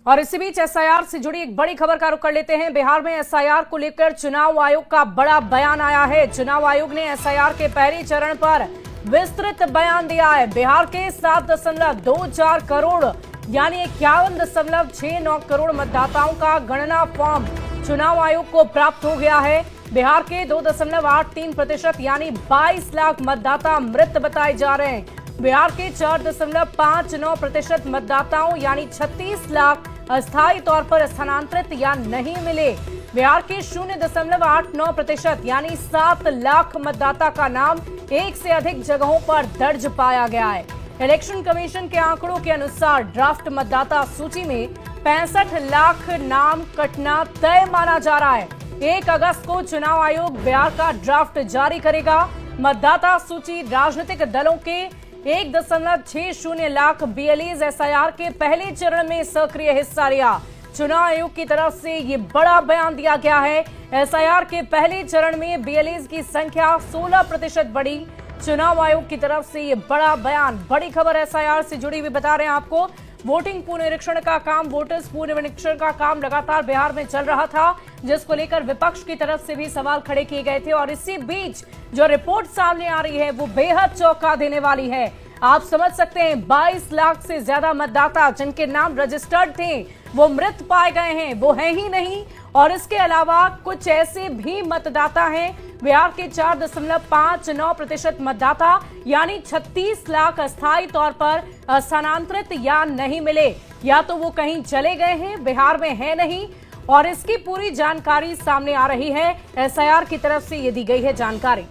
और इसी बीच एसआईआर से जुड़ी एक बड़ी खबर का रुख कर लेते हैं। बिहार में एसआईआर को लेकर चुनाव आयोग का बड़ा बयान आया है। चुनाव आयोग ने एसआईआर के पहले चरण पर विस्तृत बयान दिया है। बिहार के 7.24 करोड़ यानी 51.69 करोड़ मतदाताओं का गणना फॉर्म चुनाव आयोग को प्राप्त हो गया है। बिहार के 2.83% यानी 22 लाख मतदाता मृत बताए जा रहे हैं। बिहार के 4.59% मतदाताओं यानी 36 लाख अस्थायी तौर पर स्थानांतरित या नहीं मिले। बिहार के 0.89% यानी 7 लाख मतदाता का नाम एक से अधिक जगहों पर दर्ज पाया गया है। इलेक्शन कमीशन के आंकड़ों के अनुसार ड्राफ्ट मतदाता सूची में 65 लाख नाम कटना तय माना जा रहा है। 1 अगस्त को चुनाव आयोग बिहार का ड्राफ्ट जारी करेगा। मतदाता सूची राजनीतिक दलों के 1.60 लाख BLEs एसआईआर के पहले चरण में सक्रिय हिस्सा लिया। चुनाव आयोग की तरफ से ये बड़ा बयान दिया गया है। एसआईआर के पहले चरण में BLEs की संख्या 16% बढ़ी। चुनाव आयोग की तरफ से ये बड़ा बयान, बड़ी खबर एसआईआर से जुड़ी हुई बता रहे हैं आपको। वोटिंग पुनरीक्षण का काम, वोटर्स पुनरीक्षण का काम लगातार बिहार में चल रहा था, जिसको लेकर विपक्ष की तरफ से भी सवाल खड़े किए गए थे। और इसी बीच जो रिपोर्ट सामने आ रही है वो बेहद चौंका देने वाली है। आप समझ सकते हैं, 22 लाख से ज्यादा मतदाता जिनके नाम रजिस्टर्ड थे वो मृत पाए गए हैं, वो हैं ही नहीं। और इसके अलावा कुछ ऐसे भी मतदाता हैं, बिहार के 4.59% मतदाता यानी 36 लाख अस्थायी तौर पर स्थानांतरित या नहीं मिले, या तो वो कहीं चले गए हैं, बिहार में है नहीं। और इसकी पूरी जानकारी सामने आ रही है। एसआईआर की तरफ से ये दी गई है जानकारी।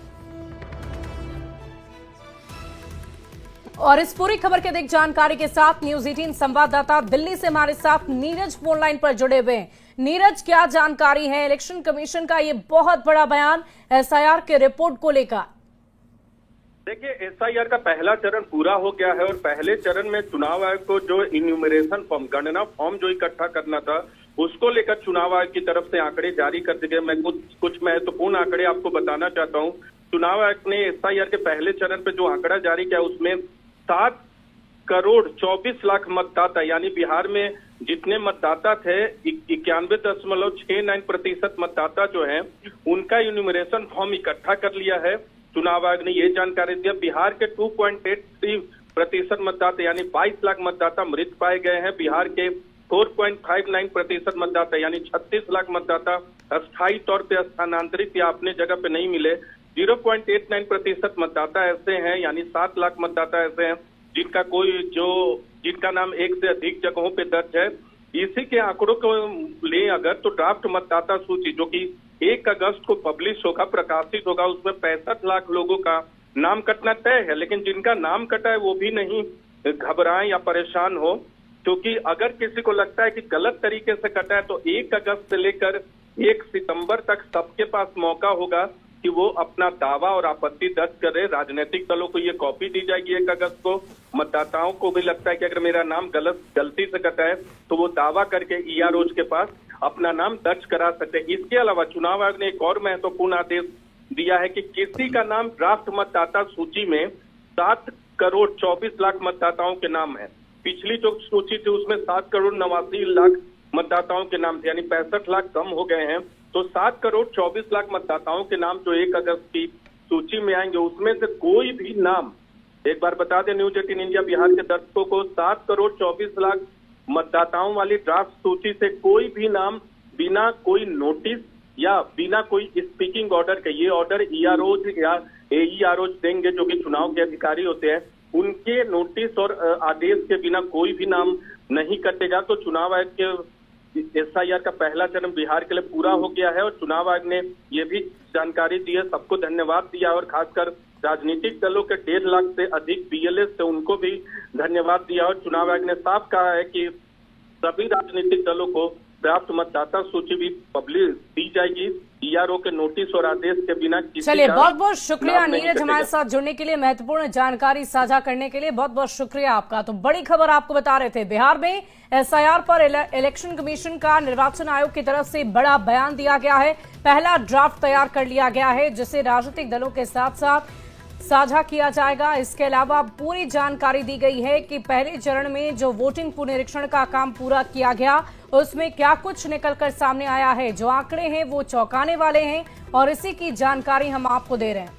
और इस पूरी खबर के अधिक जानकारी के साथ न्यूज 18 संवाददाता दिल्ली से हमारे साथ नीरज फोन लाइन पर जुड़े हुए हैं। नीरज, क्या जानकारी है इलेक्शन कमीशन का ये बहुत बड़ा बयान एसआईआर के रिपोर्ट को लेकर? देखिए, एसआईआर का पहला चरण पूरा हो गया है और पहले चरण में चुनाव आयोग को जो इन्यूमरेशन फॉर्म, गणना फॉर्म जो इकट्ठा करना था, उसको लेकर चुनाव आयोग की तरफ से आंकड़े जारी कर दिए गए। मैं कुछ महत्वपूर्ण आंकड़े आपको बताना चाहता हूँ। चुनाव आयोग ने एसआईआर के पहले चरण पे जो आंकड़ा जारी किया उसमें 7 करोड़ 24 लाख मतदाता यानी बिहार में जितने मतदाता थे 91.69% मतदाता जो हैं उनका इन्यूमरेशन फॉर्म इकट्ठा कर लिया है। चुनाव आयोग ने ये जानकारी दिया। बिहार के 2.83% मतदाता यानी 22 लाख मतदाता मृत पाए गए हैं। बिहार के 4.59% मतदाता यानी 36 लाख मतदाता अस्थायी तौर पर स्थानांतरित या अपने जगह पे नहीं मिले। 0.89% मतदाता ऐसे हैं यानी 7 लाख मतदाता ऐसे हैं जिनका नाम एक से अधिक जगहों पे दर्ज है। इसी के आंकड़ों को ले अगर तो ड्राफ्ट मतदाता सूची जो कि 1 अगस्त को पब्लिश होगा, प्रकाशित होगा, उसमें 65 लाख लोगों का नाम कटना तय है। लेकिन जिनका नाम कटा है वो भी नहीं घबराएं या परेशान हो, क्योंकि अगर किसी को लगता है कि गलत तरीके से कटा है तो 1 अगस्त से लेकर 1 सितंबर तक सबके पास मौका होगा कि वो अपना दावा और आपत्ति दर्ज करे। राजनीतिक दलों को ये कॉपी दी जाएगी 1 अगस्त को। मतदाताओं को भी लगता है कि अगर मेरा नाम गलती से कटा है तो वो दावा करके EROs के पास अपना नाम दर्ज करा सकते हैं। इसके अलावा चुनाव आयोग ने एक और महत्वपूर्ण आदेश दिया है कि किसी का नाम ड्राफ्ट मतदाता सूची में 7 करोड़ 24 लाख मतदाताओं के नाम है। पिछली जो सूची थी उसमें 7 करोड़ 89 लाख मतदाताओं के नाम थे, यानी 65 लाख कम हो गए हैं। तो 7 करोड़ 24 लाख मतदाताओं के नाम जो 1 अगस्त की सूची में आएंगे उसमें से कोई भी नाम, एक बार बता दें न्यूज 18 इंडिया बिहार के दर्शकों को, 7 करोड़ 24 लाख मतदाताओं वाली ड्राफ्ट सूची से कोई भी नाम बिना कोई नोटिस या बिना कोई स्पीकिंग ऑर्डर के, ये ऑर्डर EROs या AEROs देंगे जो कि चुनाव के अधिकारी होते हैं, उनके नोटिस और आदेश के बिना कोई भी नाम नहीं कटेगा। तो चुनाव आयोग के एसआईआर का पहला चरण बिहार के लिए पूरा हो गया है और चुनाव आयोग ने ये भी जानकारी दी है। सबको धन्यवाद दिया और खासकर राजनीतिक दलों के 1.5 लाख से अधिक BLEs थे उनको भी धन्यवाद दिया। और चुनाव आयोग ने साफ कहा है कि सभी राजनीतिक दलों को ड्राफ्ट मतदाता सूची भी पब्लिश दी जाएगी ERO के नोटिस और आदेश के बिना। चलिए, बहुत बहुत शुक्रिया नीरज, हमारे साथ जुड़ने के लिए, महत्वपूर्ण जानकारी साझा करने के लिए बहुत बहुत शुक्रिया आपका। तो बड़ी खबर आपको बता रहे थे, बिहार में एसआईआर पर इलेक्शन कमीशन का निर्वाचन आयोग की तरफ से बड़ा बयान दिया गया है। पहला ड्राफ्ट तैयार कर लिया गया है जिसे राजनीतिक दलों के साथ साथ साझा किया जाएगा। इसके अलावा पूरी जानकारी दी गई है कि पहले चरण में जो वोटिंग पुनरीक्षण का काम पूरा किया गया उसमें क्या कुछ निकलकर सामने आया है। जो आंकड़े हैं वो चौंकाने वाले हैं और इसी की जानकारी हम आपको दे रहे हैं।